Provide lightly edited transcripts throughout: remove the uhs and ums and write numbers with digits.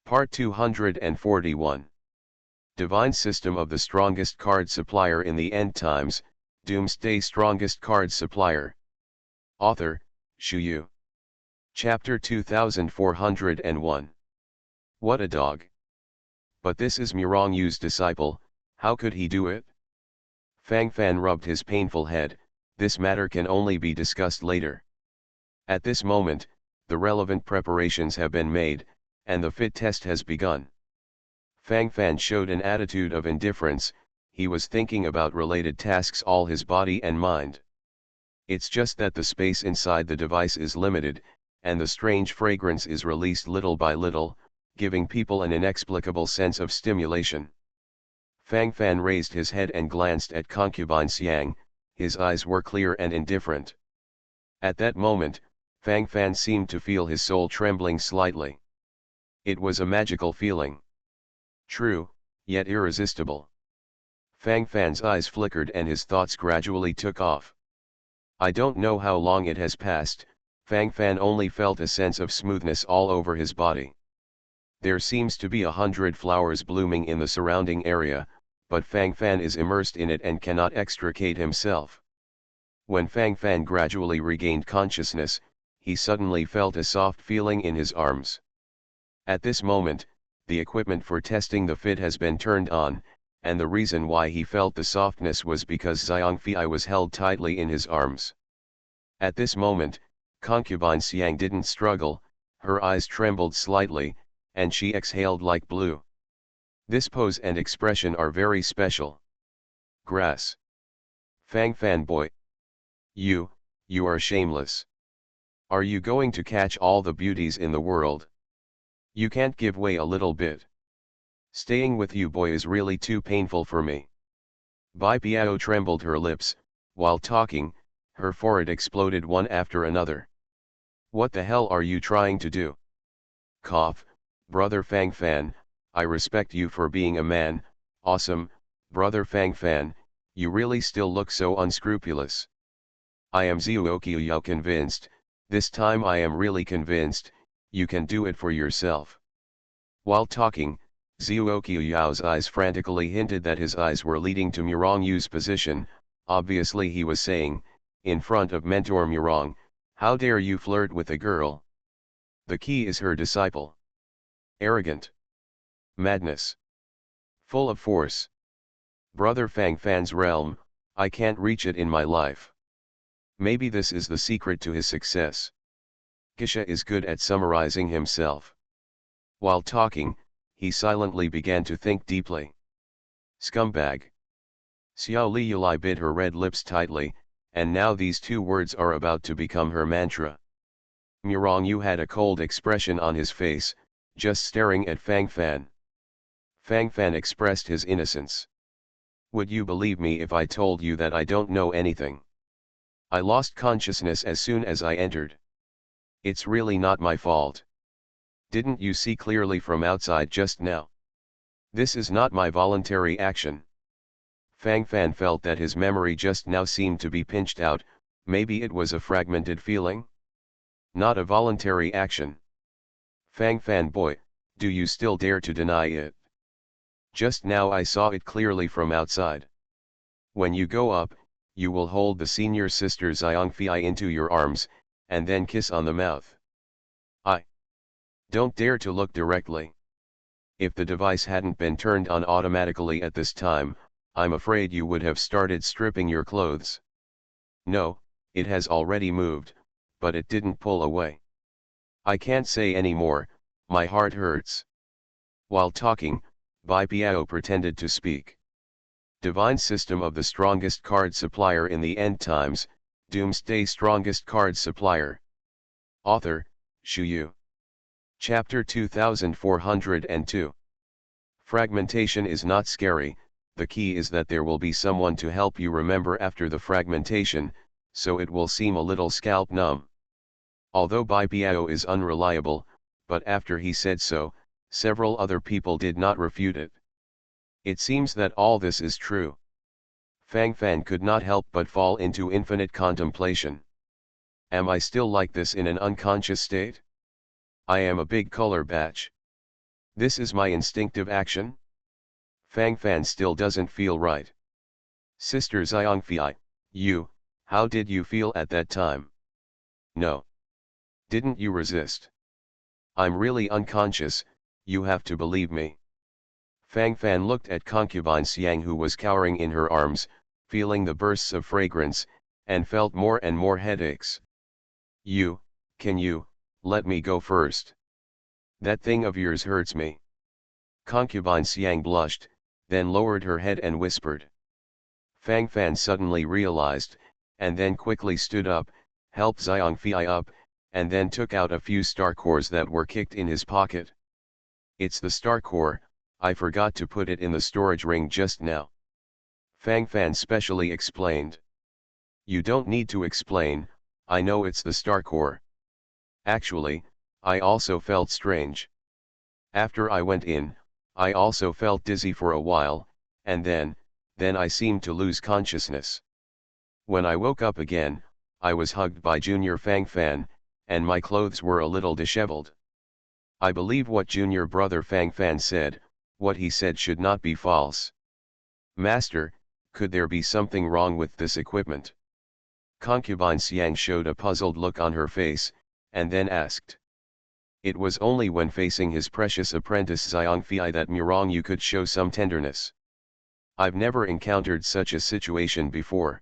Part 241. Divine System of the Strongest Card Supplier in the End Times, Doomsday Strongest Card Supplier. Author, Shu Yu. Chapter 2401. What a dog! But this is Murong Yu's disciple, how could he do it? Fang Fan rubbed his painful head. This matter can only be discussed later. At this moment, the relevant preparations have been made, and the fit test has begun. Fang Fan showed an attitude of indifference. He was thinking about related tasks all his body and mind. It's just that the space inside the device is limited, and the strange fragrance is released little by little, giving people an inexplicable sense of stimulation. Fang Fan raised his head and glanced at concubine Xiang. His eyes were clear and indifferent. At that moment, Fang Fan seemed to feel his soul trembling slightly. It was a magical feeling. True, yet irresistible. Fang Fan's eyes flickered and his thoughts gradually took off. I don't know how long it has passed, Fang Fan only felt a sense of smoothness all over his body. There seems to be 100 flowers blooming in the surrounding area, but Fang Fan is immersed in it and cannot extricate himself. When Fang Fan gradually regained consciousness, he suddenly felt a soft feeling in his arms. At this moment, the equipment for testing the fit has been turned on, and the reason why he felt the softness was because Xiangfei was held tightly in his arms. At this moment, concubine Xiang didn't struggle, her eyes trembled slightly, and she exhaled like blue. This pose and expression are very special. Grass. Fang Fan boy. You are shameless. Are you going to catch all the beauties in the world? You can't give way a little bit. Staying with you boy is really too painful for me. Bai Piao trembled her lips. While talking, her forehead exploded one after another. What the hell are you trying to do? Cough, brother Fang Fan, I respect you for being a man. Awesome, brother Fang Fan, you really still look so unscrupulous. I am Zhuoqiu Yao convinced, this time I am really convinced, you can do it for yourself. While talking, Zhuoqiu Yao's eyes frantically hinted that his eyes were leading to Murong Yu's position. Obviously he was saying, in front of mentor Murong, how dare you flirt with a girl? The key is her disciple. Arrogant. Madness. Full of force. Brother Fang Fan's realm, I can't reach it in my life. Maybe this is the secret to his success. Gisha is good at summarizing himself. While talking, he silently began to think deeply. Scumbag. Xiao Liyulai bit her red lips tightly, and now these two words are about to become her mantra. Murong Yu had a cold expression on his face, just staring at Fang Fan. Fang Fan expressed his innocence. Would you believe me if I told you that I don't know anything? I lost consciousness as soon as I entered. It's really not my fault. Didn't you see clearly from outside just now? This is not my voluntary action. Fang Fan felt that his memory just now seemed to be pinched out. Maybe it was a fragmented feeling? Not a voluntary action. Fang Fan boy, do you still dare to deny it? Just now I saw it clearly from outside. When you go up, you will hold the senior sister Xiangfei into your arms, and then kiss on the mouth. Don't dare to look directly. If the device hadn't been turned on automatically at this time, I'm afraid you would have started stripping your clothes. No, it has already moved, but it didn't pull away. I can't say any more, my heart hurts. While talking, Bai Piao pretended to speak. Divine System of the Strongest Card Supplier in the End Times, Doomsday Strongest Card Supplier. Author, Shu Yu. Chapter 2402. Fragmentation is not scary, the key is that there will be someone to help you remember after the fragmentation, so it will seem a little scalp numb. Although Bai Piao is unreliable, but after he said so, several other people did not refute it. It seems that all this is true. Fang Fan could not help but fall into infinite contemplation. Am I still like this in an unconscious state? I am a big color batch. This is my instinctive action? Fang Fan still doesn't feel right. Sister Xiangfei, how did you feel at that time? No. Didn't you resist? I'm really unconscious, you have to believe me. Fang Fan looked at concubine Xiang who was cowering in her arms, feeling the bursts of fragrance, and felt more and more headaches. Can you, let me go first? That thing of yours hurts me. Concubine Xiang blushed, then lowered her head and whispered. Fang Fan suddenly realized, and then quickly stood up, helped Xiangfei up, and then took out a few star cores that were kicked in his pocket. It's the star core, I forgot to put it in the storage ring just now. Fang Fan specially explained. You don't need to explain, I know it's the star core. Actually, I also felt strange. After I went in, I also felt dizzy for a while, and then I seemed to lose consciousness. When I woke up again, I was hugged by Junior Fang Fan, and my clothes were a little disheveled. I believe what Junior Brother Fang Fan said, what he said should not be false. Master, could there be something wrong with this equipment? Concubine Xiang showed a puzzled look on her face, and then asked. It was only when facing his precious apprentice Xiangfei that Murongyu could show some tenderness. I've never encountered such a situation before.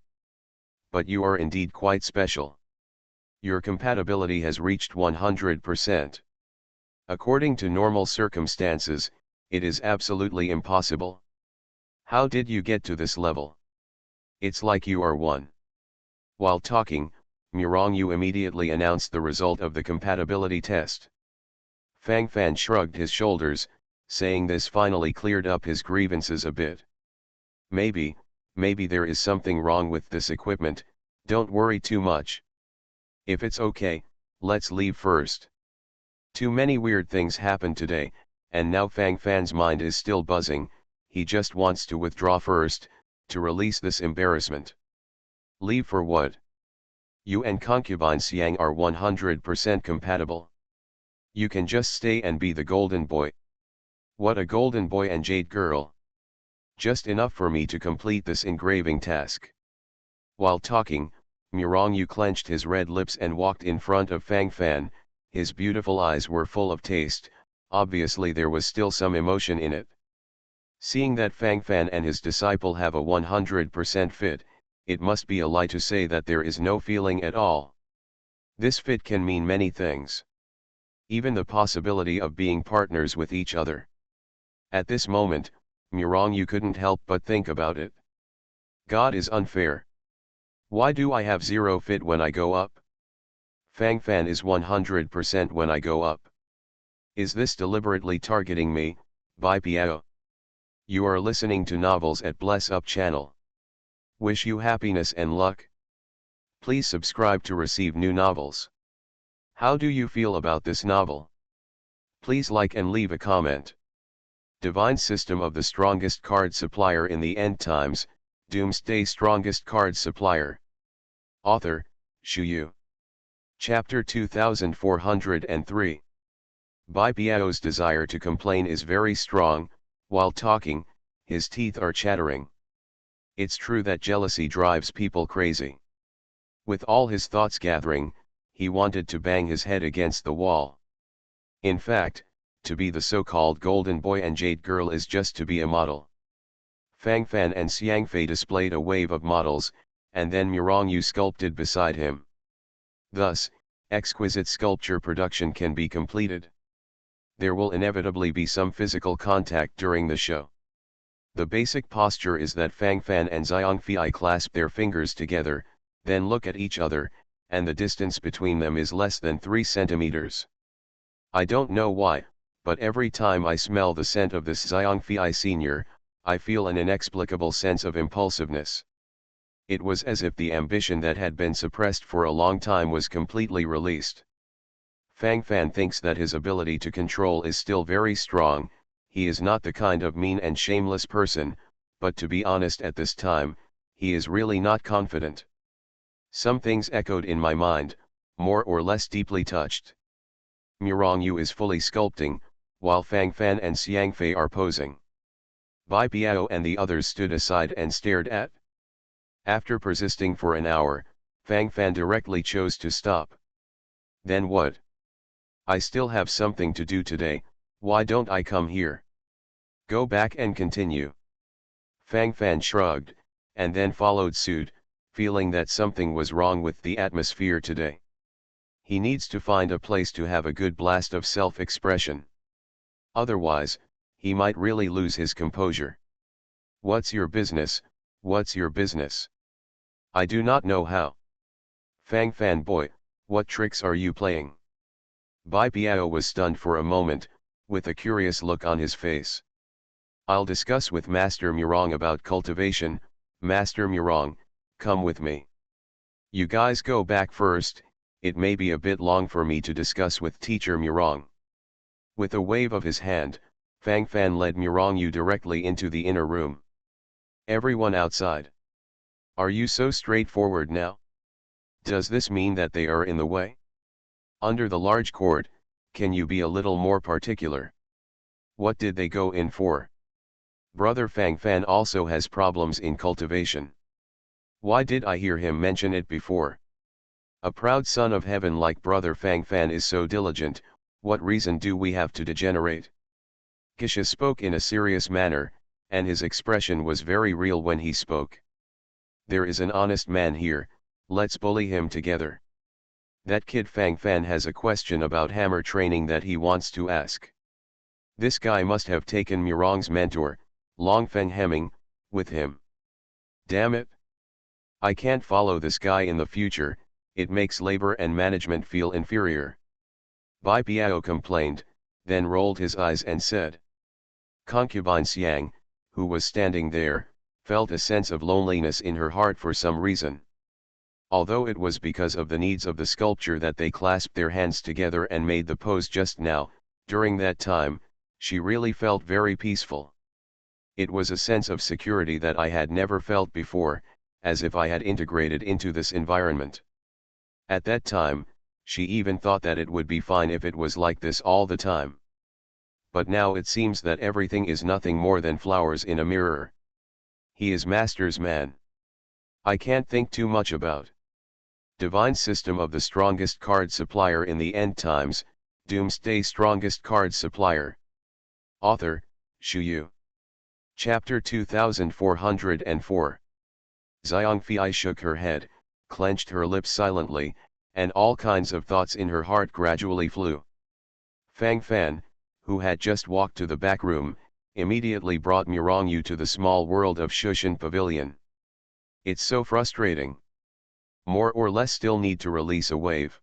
But you are indeed quite special. Your compatibility has reached 100%. According to normal circumstances, it is absolutely impossible. How did you get to this level? It's like you are one. While talking, Murongyu immediately announced the result of the compatibility test. Fang Fan shrugged his shoulders, saying this finally cleared up his grievances a bit. Maybe there is something wrong with this equipment, don't worry too much. If it's okay, let's leave first. Too many weird things happened today, and now Fang Fan's mind is still buzzing, he just wants to withdraw first, to release this embarrassment. Leave for what? You and concubine Xiang are 100% compatible. You can just stay and be the golden boy. What a golden boy and jade girl. Just enough for me to complete this engraving task. While talking, Murongyu clenched his red lips and walked in front of Fang Fan, his beautiful eyes were full of taste, obviously there was still some emotion in it. Seeing that Fang Fan and his disciple have a 100% fit, it must be a lie to say that there is no feeling at all. This fit can mean many things. Even the possibility of being partners with each other. At this moment, Murongyu couldn't help but think about it. God is unfair. Why do I have zero fit when I go up? Fang Fan is 100% when I go up. Is this deliberately targeting me, Bai Piao? You are listening to Novels at Bless Up channel. Wish you happiness and luck. Please subscribe to receive new novels. How do you feel about this novel? Please like and leave a comment. Divine System of the Strongest Card Supplier in the End Times, Doomsday Strongest Card Supplier. Author, Shu Yu. Chapter 2403. Bai Piao's desire to complain is very strong, while talking, his teeth are chattering. It's true that jealousy drives people crazy. With all his thoughts gathering, he wanted to bang his head against the wall. In fact, to be the so-called golden boy and jade girl is just to be a model. Fang Fan and Xiangfei displayed a wave of models, and then Murongyu sculpted beside him. Thus, exquisite sculpture production can be completed. There will inevitably be some physical contact during the show. The basic posture is that Fang Fan and Xiangfei clasp their fingers together, then look at each other, and the distance between them is less than 3 centimeters. I don't know why, but every time I smell the scent of this Xiangfei Senior, I feel an inexplicable sense of impulsiveness. It was as if the ambition that had been suppressed for a long time was completely released. Fang Fan thinks that his ability to control is still very strong, he is not the kind of mean and shameless person, but to be honest at this time, he is really not confident. Some things echoed in my mind, more or less deeply touched. Murongyu is fully sculpting, while Fang Fan and Xiang Fei are posing. Bai Biao and the others stood aside and stared at. After persisting for an hour, Fang Fan directly chose to stop. Then what? I still have something to do today, why don't I come here? Go back and continue. Fang Fan shrugged, and then followed suit, feeling that something was wrong with the atmosphere today. He needs to find a place to have a good blast of self-expression. Otherwise, he might really lose his composure. What's your business? What's your business? I do not know how. Fang Fan boy, what tricks are you playing? Bai Biao was stunned for a moment, with a curious look on his face. I'll discuss with Master Murong about cultivation. Master Murong, come with me. You guys go back first, it may be a bit long for me to discuss with Teacher Murong. With a wave of his hand, Fang Fan led Murong Yu directly into the inner room. Everyone outside. Are you so straightforward now? Does this mean that they are in the way? Under the large cord, can you be a little more particular? What did they go in for? Brother Fang Fan also has problems in cultivation. Why did I hear him mention it before? A proud son of heaven like Brother Fang Fan is so diligent, what reason do we have to degenerate? Gisha spoke in a serious manner, and his expression was very real when he spoke. There is an honest man here, let's bully him together. That kid Fang Fan has a question about hammer training that he wants to ask. This guy must have taken Murong's mentor, Longfeng Hemming, with him. Damn it! I can't follow this guy in the future, it makes labor and management feel inferior. Bai Biao complained, then rolled his eyes and said. Concubine Xiang, who was standing there, felt a sense of loneliness in her heart for some reason. Although it was because of the needs of the sculpture that they clasped their hands together and made the pose just now, during that time, she really felt very peaceful. It was a sense of security that I had never felt before, as if I had integrated into this environment. At that time, she even thought that it would be fine if it was like this all the time. But now it seems that everything is nothing more than flowers in a mirror. He is Master's man. I can't think too much about. Divine System of the Strongest Card Supplier in the End Times, Doomsday Strongest Card Supplier. Author, Shu Yu. Chapter 2404. Xiangfei shook her head, clenched her lips silently, and all kinds of thoughts in her heart gradually flew. Fang Fan, who had just walked to the back room, immediately brought Murong Yu to the small world of Shushan Pavilion. It's so frustrating. More or less still need to release a wave.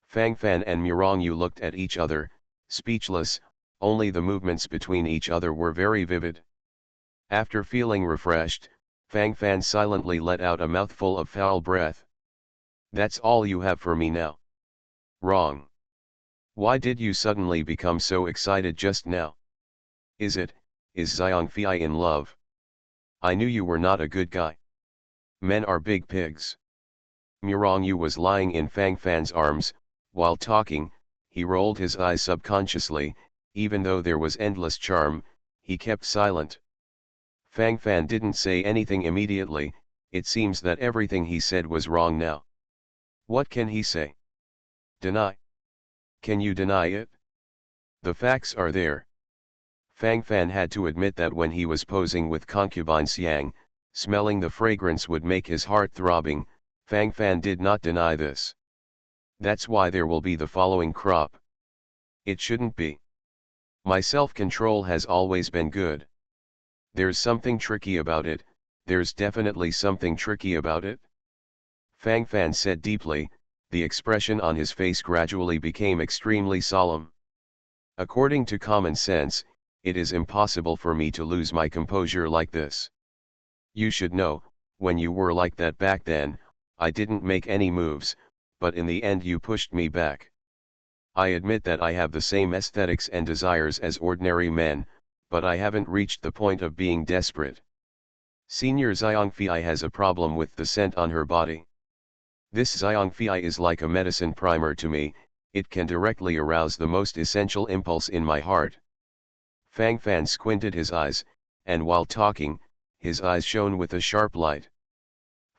Fang Fan and Murong Yu looked at each other, speechless, only the movements between each other were very vivid. After feeling refreshed, Fang Fan silently let out a mouthful of foul breath. That's all you have for me now? Wrong. Why did you suddenly become so excited just now? Is Xiangfei in love? I knew you were not a good guy. Men are big pigs. Murong Yu was lying in Fang Fan's arms, while talking, he rolled his eyes subconsciously, even though there was endless charm, he kept silent. Fang Fan didn't say anything immediately, it seems that everything he said was wrong now. What can he say? Deny? Can you deny it? The facts are there. Fang Fan had to admit that when he was posing with concubine Xiang, smelling the fragrance would make his heart throbbing. Fang Fan did not deny this. That's why there will be the following crop. It shouldn't be. My self-control has always been good. There's something tricky about it, there's definitely something tricky about it. Fang Fan said deeply, the expression on his face gradually became extremely solemn. According to common sense, it is impossible for me to lose my composure like this. You should know, when you were like that back then, I didn't make any moves, but in the end you pushed me back. I admit that I have the same aesthetics and desires as ordinary men, but I haven't reached the point of being desperate. Senior Xiangfei has a problem with the scent on her body. This Xiangfei is like a medicine primer to me, it can directly arouse the most essential impulse in my heart. Fang Fan squinted his eyes, and while talking, his eyes shone with a sharp light.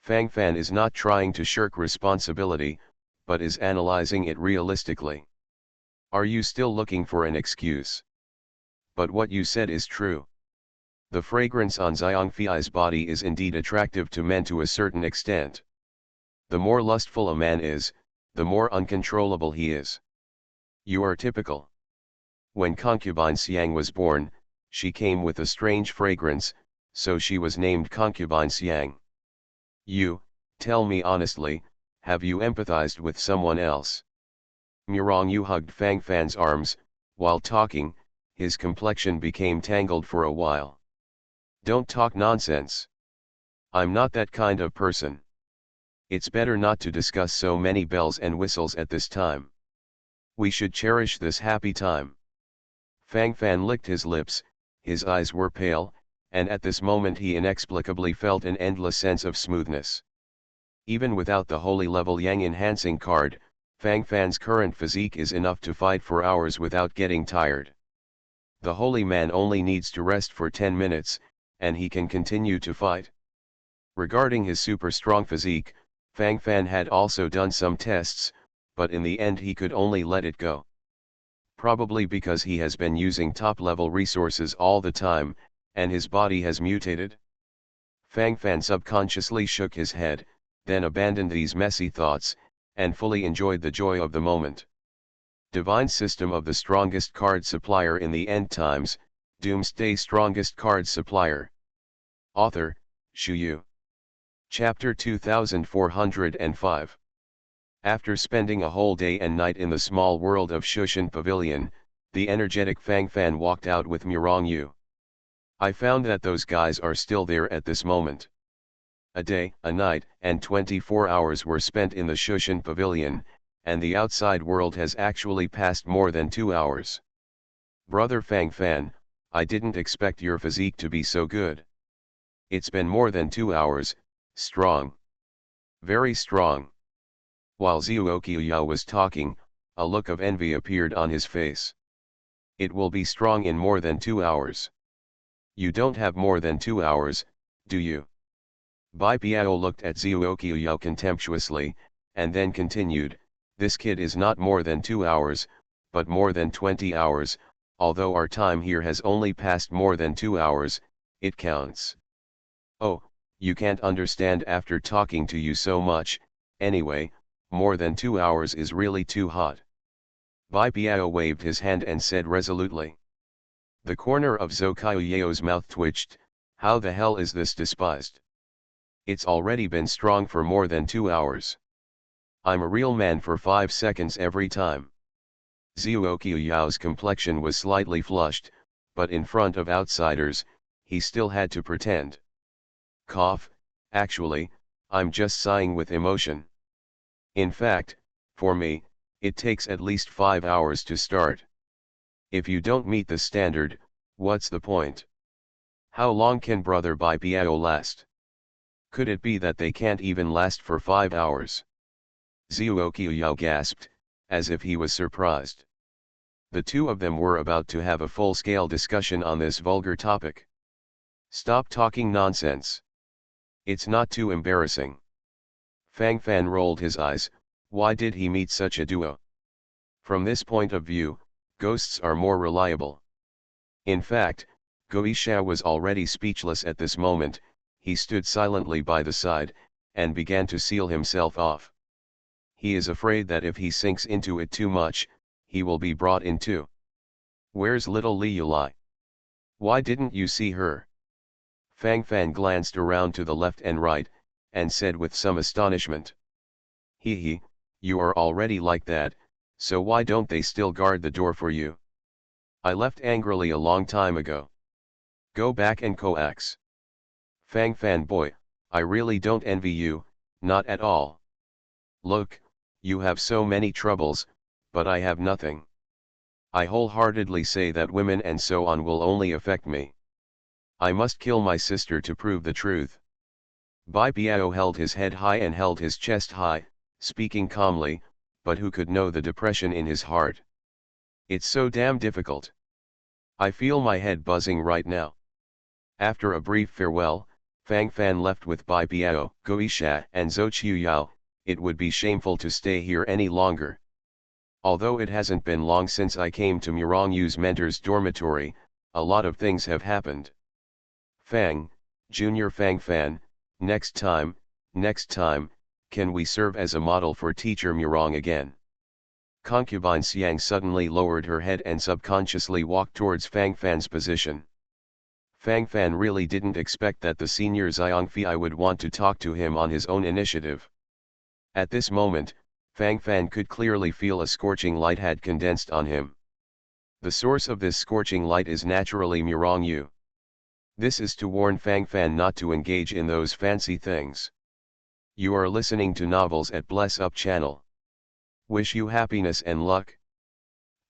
Fang Fan is not trying to shirk responsibility, but is analyzing it realistically. Are you still looking for an excuse? But what you said is true. The fragrance on Xiangfei's body is indeed attractive to men to a certain extent. The more lustful a man is, the more uncontrollable he is. You are typical. When concubine Xiang was born, she came with a strange fragrance, so she was named concubine Xiang. You, tell me honestly, have you empathized with someone else? Mirong Yu hugged Fang Fan's arms. While talking, his complexion became tangled for a while. Don't talk nonsense. I'm not that kind of person. It's better not to discuss so many bells and whistles at this time. We should cherish this happy time. Fang Fan licked his lips, his eyes were pale, and at this moment he inexplicably felt an endless sense of smoothness. Even without the holy level Yang enhancing card, Fang Fan's current physique is enough to fight for hours without getting tired. The holy man only needs to rest for 10 minutes, and he can continue to fight. Regarding his super strong physique, Fang Fan had also done some tests, but in the end he could only let it go. Probably because he has been using top-level resources all the time, and his body has mutated. Fang Fan subconsciously shook his head, then abandoned these messy thoughts, and fully enjoyed the joy of the moment. Divine System of the Strongest Card Supplier in the End Times, Doomsday Strongest Card Supplier. Author, Shu Yu. Chapter 2405. After spending a whole day and night in the small world of Shushan Pavilion, the energetic Fang Fan walked out with Mirong Yu. I found that those guys are still there at this moment. A day, a night, and 24 hours were spent in the Shushan Pavilion, and the outside world has actually passed more than 2 hours. Brother Fang Fan, I didn't expect your physique to be so good. It's been more than 2 hours, strong. Very strong. While Zhuoqiuyao was talking, a look of envy appeared on his face. It will be strong in more than 2 hours. You don't have more than 2 hours, do you? Bai Piao looked at Zhuoqiuyao contemptuously, and then continued, this kid is not more than 2 hours, but more than 20 hours, although our time here has only passed more than 2 hours, it counts. Oh, you can't understand after talking to you so much, anyway, more than 2 hours is really too hot. Bai Piao waved his hand and said resolutely. The corner of Zhuoqiuyao's mouth twitched, how the hell is this despised? It's already been strong for more than 2 hours. I'm a real man for 5 seconds every time. Zhuoqiuyao's complexion was slightly flushed, but in front of outsiders, he still had to pretend. Cough, actually, I'm just sighing with emotion. In fact, for me, it takes at least 5 hours to start. If you don't meet the standard, what's the point? How long can Brother Bai Piao last? Could it be that they can't even last for 5 hours? Zhuoqiuyao gasped, as if he was surprised. The two of them were about to have a full-scale discussion on this vulgar topic. Stop talking nonsense. It's not too embarrassing. Fang Fan rolled his eyes, why did he meet such a duo? From this point of view, ghosts are more reliable. In fact, Goisha was already speechless at this moment, he stood silently by the side, and began to seal himself off. He is afraid that if he sinks into it too much, he will be brought in too. Where's little Li Yulai? Why didn't you see her? Fang Fan glanced around to the left and right, and said with some astonishment. He, you are already like that, so why don't they still guard the door for you? I left angrily a long time ago. Go back and coax. Fang Fan boy, I really don't envy you, not at all. Look, you have so many troubles, but I have nothing. I wholeheartedly say that women and so on will only affect me. I must kill my sister to prove the truth. Bai Piao held his head high and held his chest high, speaking calmly, but who could know the depression in his heart? It's so damn difficult. I feel my head buzzing right now. After a brief farewell, Fang Fan left with Bai Biao, Goisha and Zhou Qiu Yao. It would be shameful to stay here any longer. Although it hasn't been long since I came to Murong Yu's mentor's dormitory, a lot of things have happened. Fang, Junior Fang Fan, next time, can we serve as a model for teacher Murong again? Concubine Xiang suddenly lowered her head and subconsciously walked towards Fang Fan's position. Fang Fan really didn't expect that the senior Xiangfei would want to talk to him on his own initiative. At this moment, Fang Fan could clearly feel a scorching light had condensed on him. The source of this scorching light is naturally Murong Yu. This is to warn Fang Fan not to engage in those fancy things. You are listening to Novels at Bless Up channel. Wish you happiness and luck.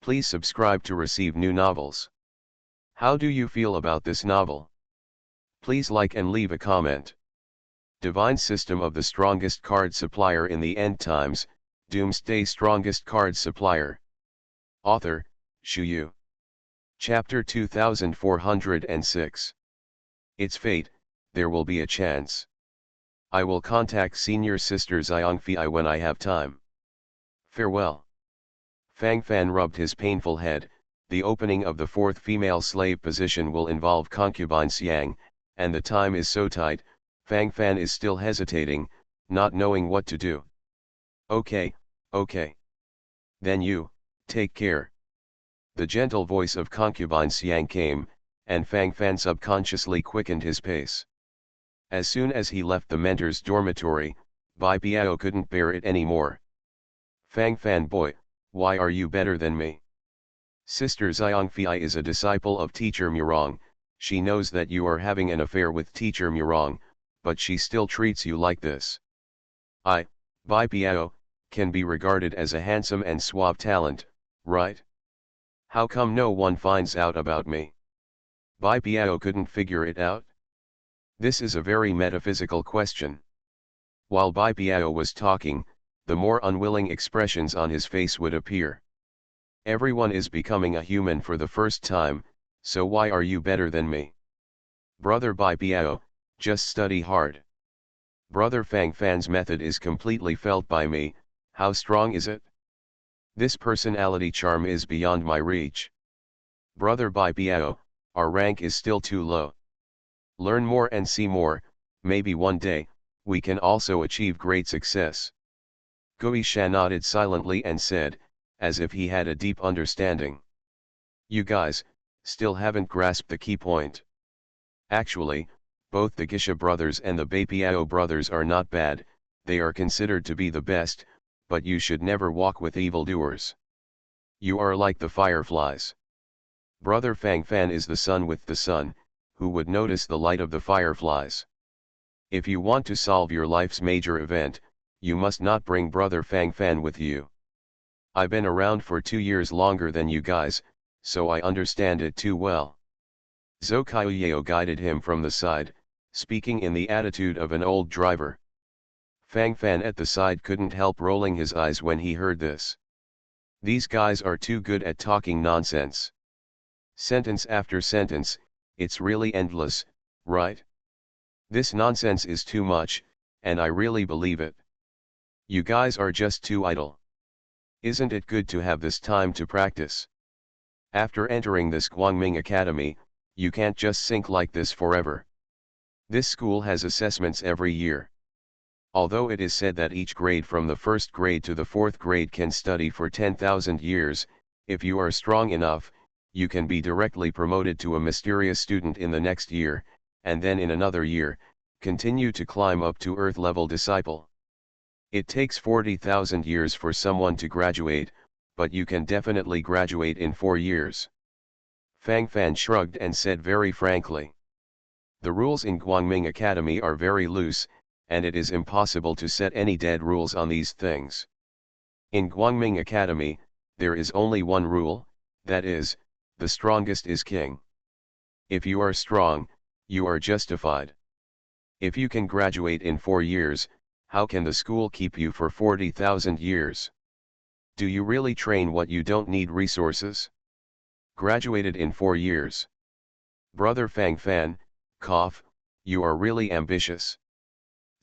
Please subscribe to receive new novels. How do you feel about this novel? Please like and leave a comment. Divine System of the Strongest Card Supplier in the End Times, Doomsday Strongest Card Supplier. Author, Xu Yu. Chapter 2406. It's fate, there will be a chance. I will contact Senior Sister Xiangfei when I have time. Farewell. Fang Fan rubbed his painful head. The opening of the fourth female slave position will involve concubine Xiang, and the time is so tight. Fang Fan is still hesitating, not knowing what to do. Okay. Then you, take care. The gentle voice of concubine Xiang came, and Fang Fan subconsciously quickened his pace. As soon as he left the mentor's dormitory, Bai Biao couldn't bear it anymore. Fang Fan boy, why are you better than me? Sister Xiangfei is a disciple of teacher Murong. She knows that you are having an affair with teacher Murong, but she still treats you like this. I, Bai Biao, can be regarded as a handsome and suave talent, right? How come no one finds out about me? Bai Biao couldn't figure it out. This is a very metaphysical question. While Bai Biao was talking, the more unwilling expressions on his face would appear. Everyone is becoming a human for the first time, so why are you better than me? Brother Bai Biao, just study hard. Brother Fang Fan's method is completely felt by me. How strong is it? This personality charm is beyond my reach. Brother Bai Biao, our rank is still too low. Learn more and see more, maybe one day, we can also achieve great success. Gui Shan nodded silently and said, as if he had a deep understanding. You guys, still haven't grasped the key point. Actually, both the Gisha brothers and the Bai Biao brothers are not bad, they are considered to be the best, but you should never walk with evildoers. You are like the fireflies. Brother Fang Fan is the sun with the sun, who would notice the light of the fireflies. If you want to solve your life's major event, you must not bring Brother Fang Fan with you. I've been around for 2 years longer than you guys, so I understand it too well. Zhou Qiuyao guided him from the side, speaking in the attitude of an old driver. Fang Fan at the side couldn't help rolling his eyes when he heard this. These guys are too good at talking nonsense. Sentence after sentence, it's really endless, right? This nonsense is too much, and I really believe it. You guys are just too idle. Isn't it good to have this time to practice? After entering this Guangming Academy, you can't just sink like this forever. This school has assessments every year. Although it is said that each grade from the first grade to the fourth grade can study for 10,000 years, if you are strong enough, you can be directly promoted to a mysterious student in the next year, and then in another year, continue to climb up to Earth-level disciple. It takes 40,000 years for someone to graduate, but you can definitely graduate in 4 years. Fang Fan shrugged and said very frankly. The rules in Guangming Academy are very loose, and it is impossible to set any dead rules on these things. In Guangming Academy, there is only one rule, that is, the strongest is king. If you are strong, you are justified. If you can graduate in 4 years, how can the school keep you for 40,000 years? Do you really train what you don't need resources? Graduated in 4 years. Brother Fang Fan, cough, you are really ambitious.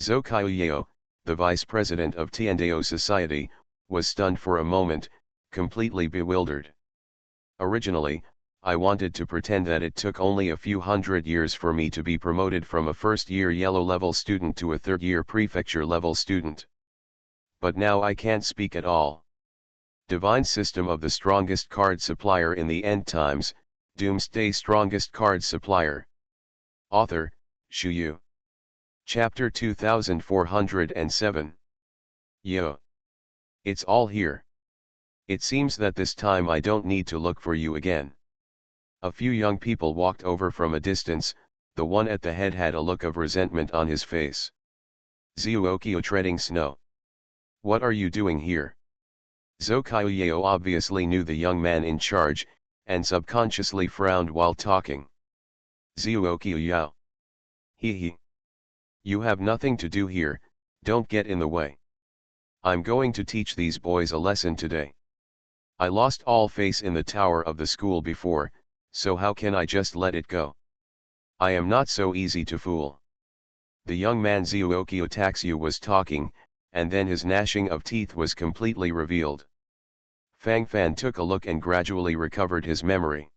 Zhou Qiuyao, the vice president of Tiandao Society, was stunned for a moment, completely bewildered. Originally, I wanted to pretend that it took only a few hundred years for me to be promoted from a first-year yellow level student to a third-year prefecture level student. But now I can't speak at all. Divine System of the Strongest Card Supplier in the End Times, Doomsday Strongest Card Supplier. Author, Shu Yu. Chapter 2407. Yo. It's all here. It seems that this time I don't need to look for you again. A few young people walked over from a distance. The one at the head had a look of resentment on his face. Zuokyo treading snow. What are you doing here? Zhou Qiuyao obviously knew the young man in charge, and subconsciously frowned while talking. Zuokyo. Hee. You have nothing to do here, don't get in the way. I'm going to teach these boys a lesson today. I lost all face in the tower of the school before, so how can I just let it go? I am not so easy to fool. The young man Zuokyo Taxu was talking, and then his gnashing of teeth was completely revealed. Fang Fan took a look and gradually recovered his memory.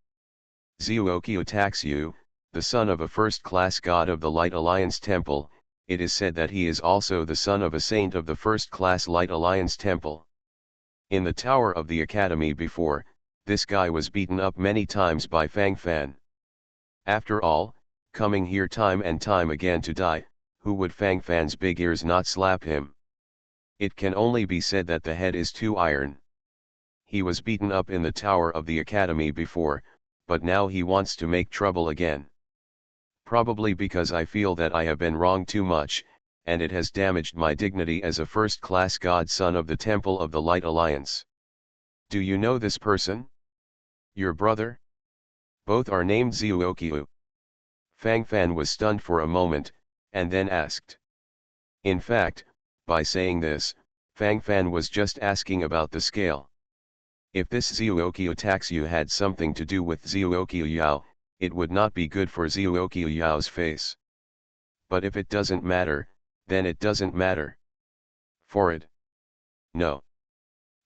Zuokyo Taxu, the son of a first-class god of the Light Alliance Temple, it is said that he is also the son of a saint of the first-class Light Alliance Temple. In the tower of the academy before, this guy was beaten up many times by Fang Fan. After all, coming here time and time again to die, who would Fang Fan's big ears not slap him? It can only be said that the head is too iron. He was beaten up in the tower of the academy before, but now he wants to make trouble again. Probably because I feel that I have been wrong too much, and it has damaged my dignity as a first-class godson of the Temple of the Light Alliance. Do you know this person? Your brother? Both are named Zuokyo. Fang Fan was stunned for a moment, and then asked. In fact, by saying this, Fang Fan was just asking about the scale. If this Zuokyo Taxu had something to do with Zuokyo Yao, it would not be good for Zuokyo Yao's face. But if it doesn't matter, then it doesn't matter. For it? No.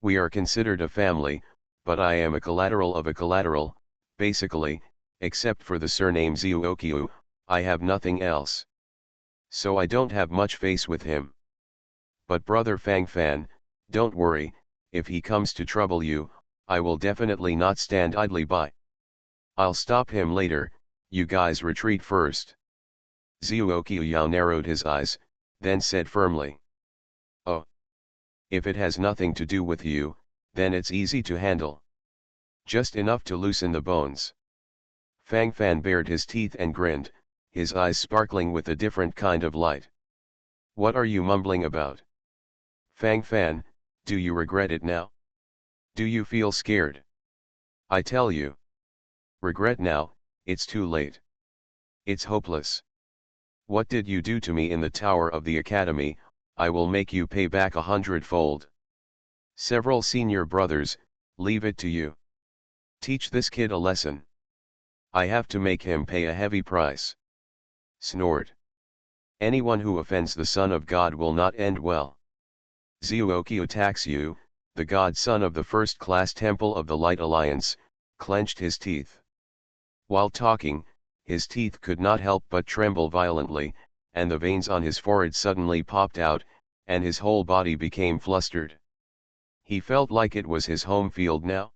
We are considered a family, but I am a collateral of a collateral, basically, except for the surname Zuokyo, I have nothing else. So I don't have much face with him. But brother Fang Fan, don't worry, if he comes to trouble you, I will definitely not stand idly by. I'll stop him later, you guys retreat first. Zuokyo Yao narrowed his eyes, then said firmly. Oh. If it has nothing to do with you, then it's easy to handle. Just enough to loosen the bones. Fang Fan bared his teeth and grinned, his eyes sparkling with a different kind of light. What are you mumbling about? Fang Fan, do you regret it now? Do you feel scared? I tell you. Regret now, it's too late. It's hopeless. What did you do to me in the tower of the academy? I will make you pay back 100-fold. Several senior brothers, leave it to you. Teach this kid a lesson. I have to make him pay a heavy price. Snort. Anyone who offends the Son of God will not end well. Zuokyo Taxu, the godson of the first-class Temple of the Light Alliance, clenched his teeth. While talking, his teeth could not help but tremble violently, and the veins on his forehead suddenly popped out, and his whole body became flustered. He felt like it was his home field now.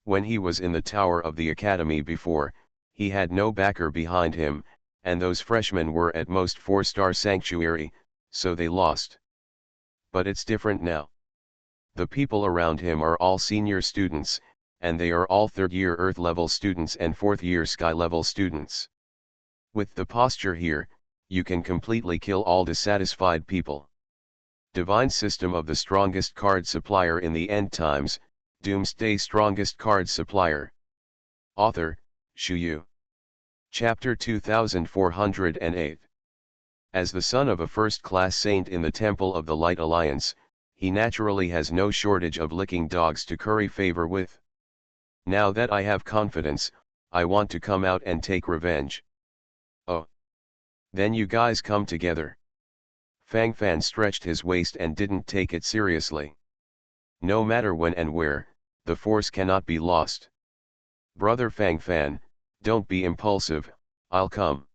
When he was in the tower of the academy before, he had no backer behind him, and those freshmen were at most 4-star sanctuary, so they lost. But it's different now. The people around him are all senior students, and they are all third-year Earth-level students and fourth-year Sky-level students. With the posture here, you can completely kill all dissatisfied people. Divine System of the Strongest Card Supplier in the End Times, Doomsday Strongest Card Supplier. Author, Shu Yu. Chapter 2408. As the son of a first-class saint in the Temple of the Light Alliance, he naturally has no shortage of licking dogs to curry favor with. Now that I have confidence, I want to come out and take revenge. Oh. Then you guys come together. Fang Fan stretched his waist and didn't take it seriously. No matter when and where, the force cannot be lost. Brother Fang Fan, don't be impulsive, I'll come.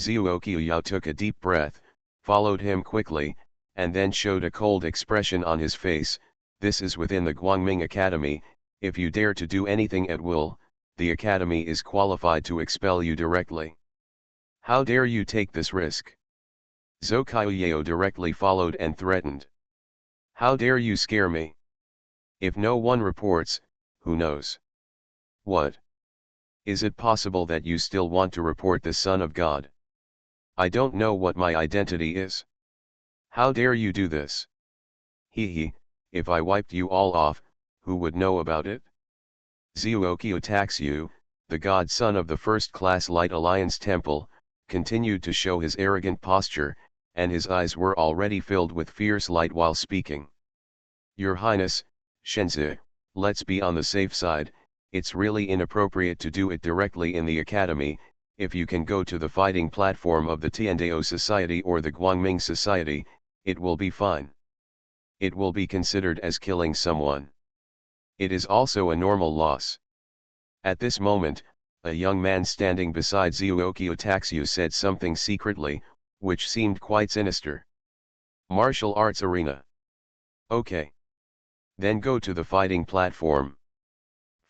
Zhuo Yao took a deep breath, followed him quickly, and then showed a cold expression on his face. This is within the Guangming Academy. If you dare to do anything at will, the Academy is qualified to expel you directly. How dare you take this risk? Zhou Qiuyao directly followed and threatened. How dare you scare me? If no one reports, who knows? What? Is it possible that you still want to report the Son of God? I don't know what my identity is. How dare you do this? Hee, if I wiped you all off, who would know about it? Zhuo attacks you, the godson of the first-class Light Alliance Temple, continued to show his arrogant posture, and his eyes were already filled with fierce light while speaking. Your Highness, Shenzi, let's be on the safe side, it's really inappropriate to do it directly in the academy. If you can go to the fighting platform of the Tiandao Society or the Guangming Society, it will be fine. It will be considered as killing someone. It is also a normal loss. At this moment, a young man standing beside Zhuo Taxu said something secretly, which seemed quite sinister. Martial arts arena. Okay. Then go to the fighting platform.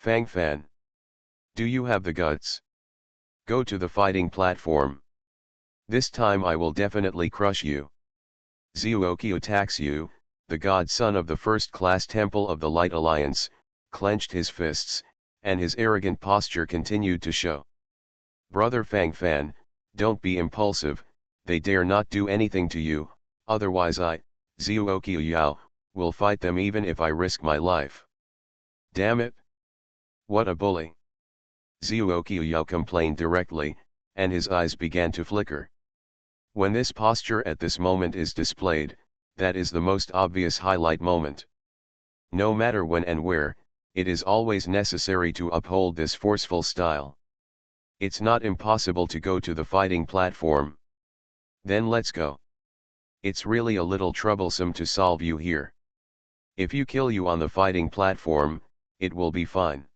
Fang Fan. Do you have the guts? Go to the fighting platform. This time I will definitely crush you. Zhuo Taxu, the godson of the first-class Temple of the Light Alliance, clenched his fists, and his arrogant posture continued to show. Brother Fang Fan, don't be impulsive, they dare not do anything to you, otherwise I, Zhuo Yao, will fight them even if I risk my life. Damn it! What a bully! Zhuo Yao complained directly, and his eyes began to flicker. When this posture at this moment is displayed, that is the most obvious highlight moment. No matter when and where, it is always necessary to uphold this forceful style. It's not impossible to go to the fighting platform. Then let's go. It's really a little troublesome to solve you here. If you kill you on the fighting platform, it will be fine.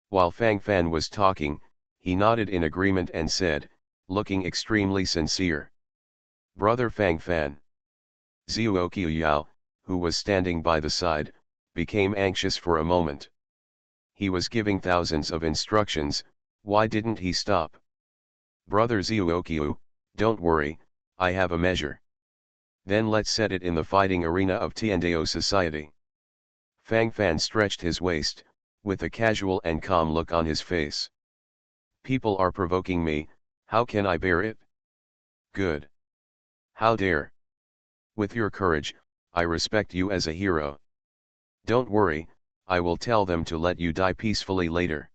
While Fang Fan was talking, he nodded in agreement and said, looking extremely sincere. Brother Fang Fan. Zhuo Yao, who was standing by the side, became anxious for a moment. He was giving thousands of instructions, why didn't he stop? Brother Zhuo, don't worry, I have a measure. Then let's set it in the fighting arena of Tiandao Society. Fang Fan stretched his waist, with a casual and calm look on his face. People are provoking me, how can I bear it? Good. How dare? With your courage, I respect you as a hero. Don't worry, I will tell them to let you die peacefully later.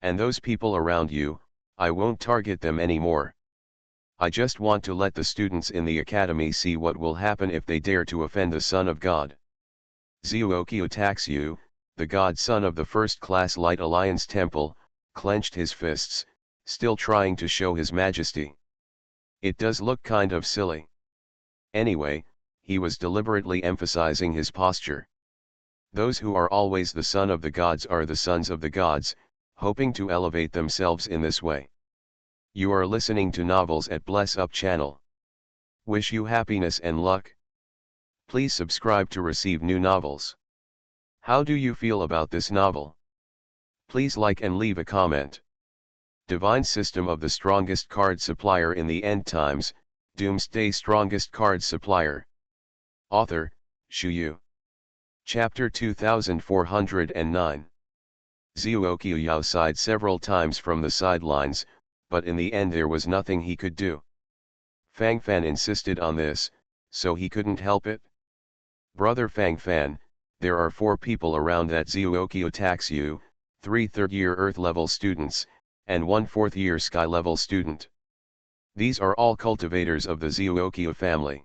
And those people around you, I won't target them anymore. I just want to let the students in the academy see what will happen if they dare to offend the Son of God. Zhuo Taxu, the godson of the first-class Light Alliance Temple, clenched his fists, still trying to show his majesty. It does look kind of silly. Anyway, he was deliberately emphasizing his posture. Those who are always the son of the gods are the sons of the gods, hoping to elevate themselves in this way. You are listening to Novels at Bless Up channel. Wish you happiness and luck. Please subscribe to receive new novels. How do you feel about this novel? Please like and leave a comment. Divine System of the Strongest Card Supplier in the End Times, Doomsday Strongest Card Supplier. Author, Shu Yu. Chapter 2409. Zhuo Yao sighed several times from the sidelines, but in the end there was nothing he could do. Fang Fan insisted on this, so he couldn't help it. Brother Fang Fan, there are 4 people around that Zhuo Taxu, 3 third-year Earth-level students, and 1 fourth-year Sky-level student. These are all cultivators of the Zhuo family.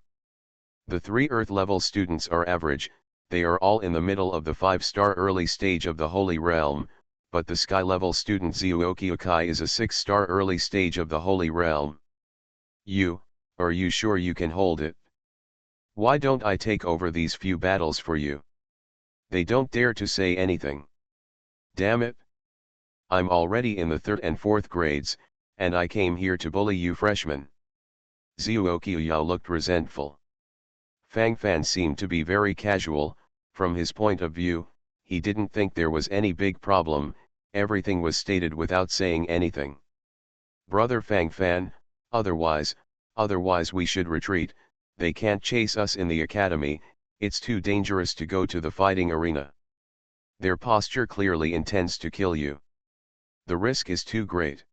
The 3 Earth level students are average, they are all in the middle of the 5-star early stage of the Holy Realm, but the Sky level student Zuokiokai is a 6-star early stage of the Holy Realm. Are you sure you can hold it? Why don't I take over these few battles for you? They don't dare to say anything. Damn it. I'm already in the 3rd and 4th grades, and I came here to bully you freshmen. Zuokio looked resentful. Fang Fan seemed to be very casual. From his point of view, he didn't think there was any big problem, everything was stated without saying anything. Brother Fang Fan, otherwise we should retreat, they can't chase us in the academy, it's too dangerous to go to the fighting arena. Their posture clearly intends to kill you. The risk is too great.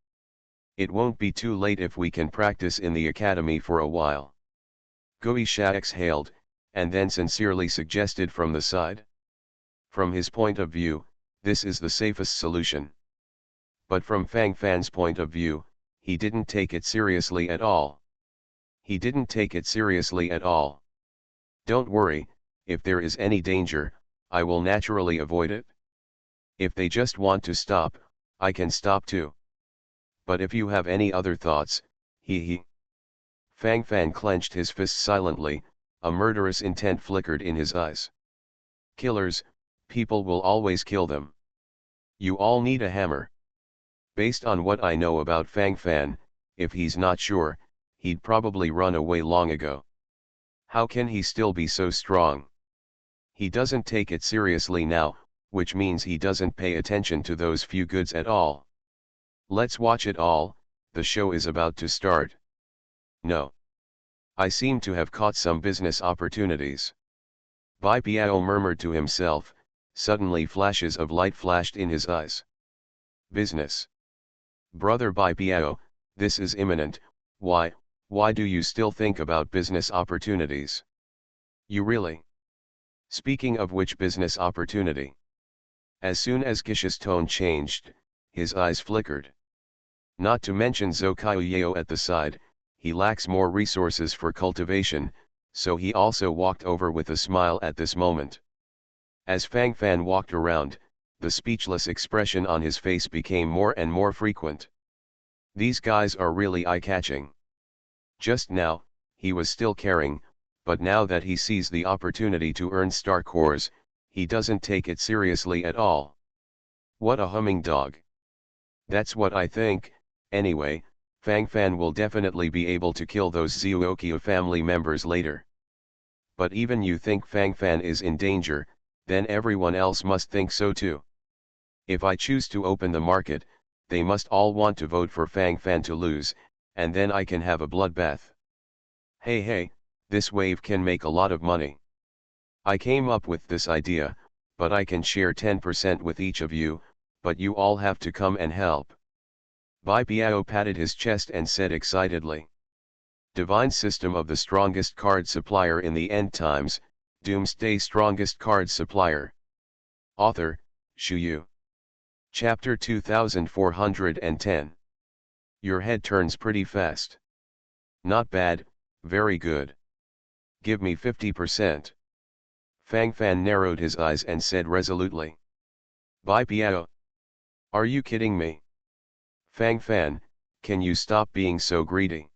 It won't be too late if we can practice in the academy for a while. Goisha exhaled, and then sincerely suggested from the side. From his point of view, this is the safest solution. But from Fang Fan's point of view, he didn't take it seriously at all. He didn't take it seriously at all. Don't worry, if there is any danger, I will naturally avoid it. If they just want to stop, I can stop too. But if you have any other thoughts, Fang Fan clenched his fist silently, a murderous intent flickered in his eyes. Killers, people will always kill them. You all need a hammer. Based on what I know about Fang Fan, if he's not sure, he'd probably run away long ago. How can he still be so strong? He doesn't take it seriously now, which means he doesn't pay attention to those few goods at all. Let's watch it all, the show is about to start. No. I seem to have caught some business opportunities. Bai Piao murmured to himself, suddenly flashes of light flashed in his eyes. Business. Brother Bai Piao, this is imminent, why do you still think about business opportunities? You really? Speaking of which business opportunity? As soon as Gisha's tone changed, his eyes flickered. Not to mention Zokyo at the side, he lacks more resources for cultivation, so he also walked over with a smile at this moment. As Fang Fan walked around, the speechless expression on his face became more and more frequent. These guys are really eye-catching. Just now, he was still caring, but now that he sees the opportunity to earn star cores, he doesn't take it seriously at all. What a humming dog. That's what I think. Anyway, Fang Fan will definitely be able to kill those Zuokyo family members later. But even you think Fang Fan is in danger, then everyone else must think so too. If I choose to open the market, they must all want to vote for Fang Fan to lose, and then I can have a bloodbath. Hey, this wave can make a lot of money. I came up with this idea, but I can share 10% with each of you, but you all have to come and help. Bai Piao patted his chest and said excitedly. Divine System of the Strongest Card Supplier in the End Times, Doomsday Strongest Card Supplier. Author, Shu Yu. Chapter 2410. Your head turns pretty fast. Not bad, very good. Give me 50%. Fang Fan narrowed his eyes and said resolutely. Bai Piao. Are you kidding me? Fang Fan, can you stop being so greedy?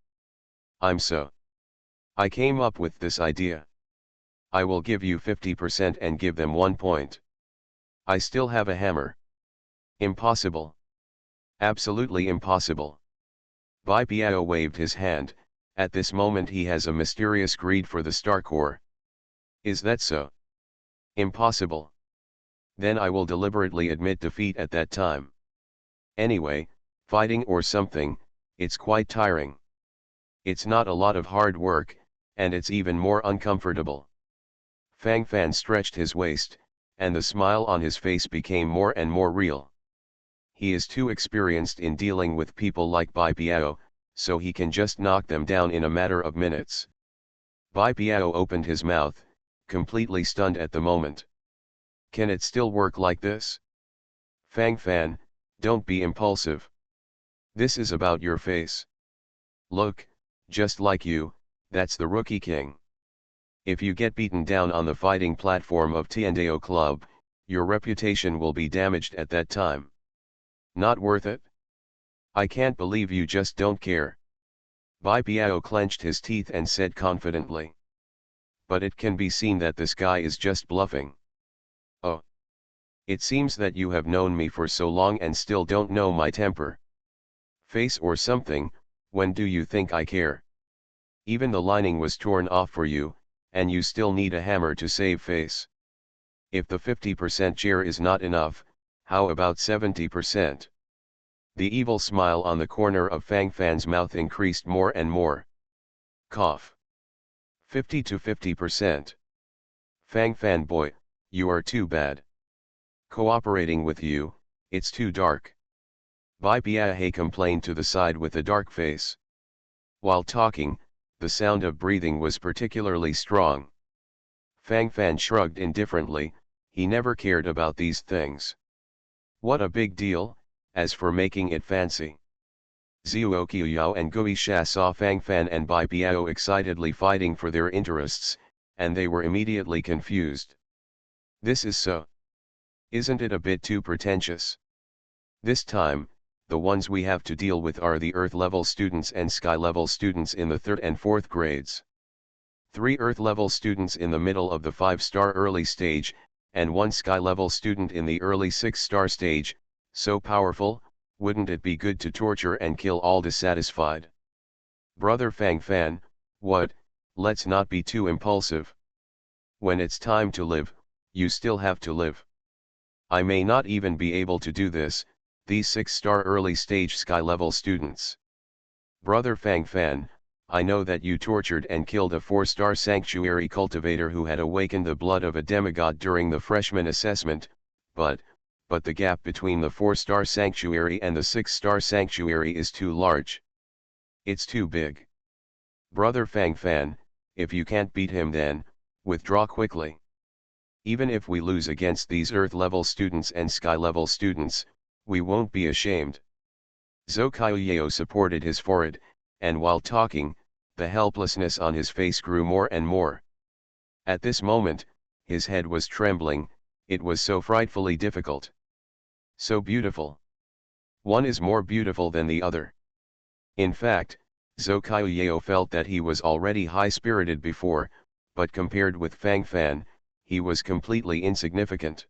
I came up with this idea. I will give you 50% and give them 1 point. I still have a hammer. Impossible. Absolutely impossible. Bai Piao waved his hand, at this moment he has a mysterious greed for the star core. Is that so? Impossible. Then I will deliberately admit defeat at that time. Anyway, fighting or something, it's quite tiring. It's not a lot of hard work, and it's even more uncomfortable. Fang Fan stretched his waist, and the smile on his face became more and more real. He is too experienced in dealing with people like Bai Piao, so he can just knock them down in a matter of minutes. Bai Piao opened his mouth, completely stunned at the moment. Can it still work like this? Fang Fan, don't be impulsive. This is about your face. Look, just like you, that's the Rookie King. If you get beaten down on the fighting platform of Tiandeo Club, your reputation will be damaged at that time. Not worth it? I can't believe you just don't care. Bai Biao clenched his teeth and said confidently. But it can be seen that this guy is just bluffing. Oh. It seems that you have known me for so long and still don't know my temper. Face or something, when do you think I care? Even the lining was torn off for you, and you still need a hammer to save face. If the 50% cheer is not enough, how about 70%? The evil smile on the corner of Fang Fan's mouth increased more and more. Cough. 50 to 50%. Fang Fan boy, you are too bad. Cooperating with you, it's too dark. Bai Biahe complained to the side with a dark face. While talking, the sound of breathing was particularly strong. Fang Fan shrugged indifferently, he never cared about these things. What a big deal, as for making it fancy. Zhuo Qiuyao and Gui Sha saw Fang Fan and Bai Biao excitedly fighting for their interests, and they were immediately confused. This is so. Isn't it a bit too pretentious? This time, the ones we have to deal with are the Earth-level students and Sky-level students in the 3rd and 4th grades. 3 Earth-level students in the middle of the 5-star early stage, and 1 Sky-level student in the early 6-star stage. So powerful, wouldn't it be good to torture and kill all dissatisfied? Brother Fang Fan, what, let's not be too impulsive. When it's time to live, you still have to live. I may not even be able to do this, these 6-star early stage Sky level students. Brother Fang Fan, I know that you tortured and killed a 4-star sanctuary cultivator who had awakened the blood of a demigod during the freshman assessment, but the gap between the 4-star sanctuary and the 6-star sanctuary is too large. It's too big. Brother Fang Fan, if you can't beat him then, withdraw quickly. Even if we lose against these Earth-level students and Sky-level students, we won't be ashamed. Zhou Qiuyao supported his forehead, and while talking, the helplessness on his face grew more and more. At this moment, his head was trembling, it was so frightfully difficult. So beautiful. One is more beautiful than the other. In fact, Zhou Qiuyao felt that he was already high-spirited before, but compared with Fang Fan, he was completely insignificant.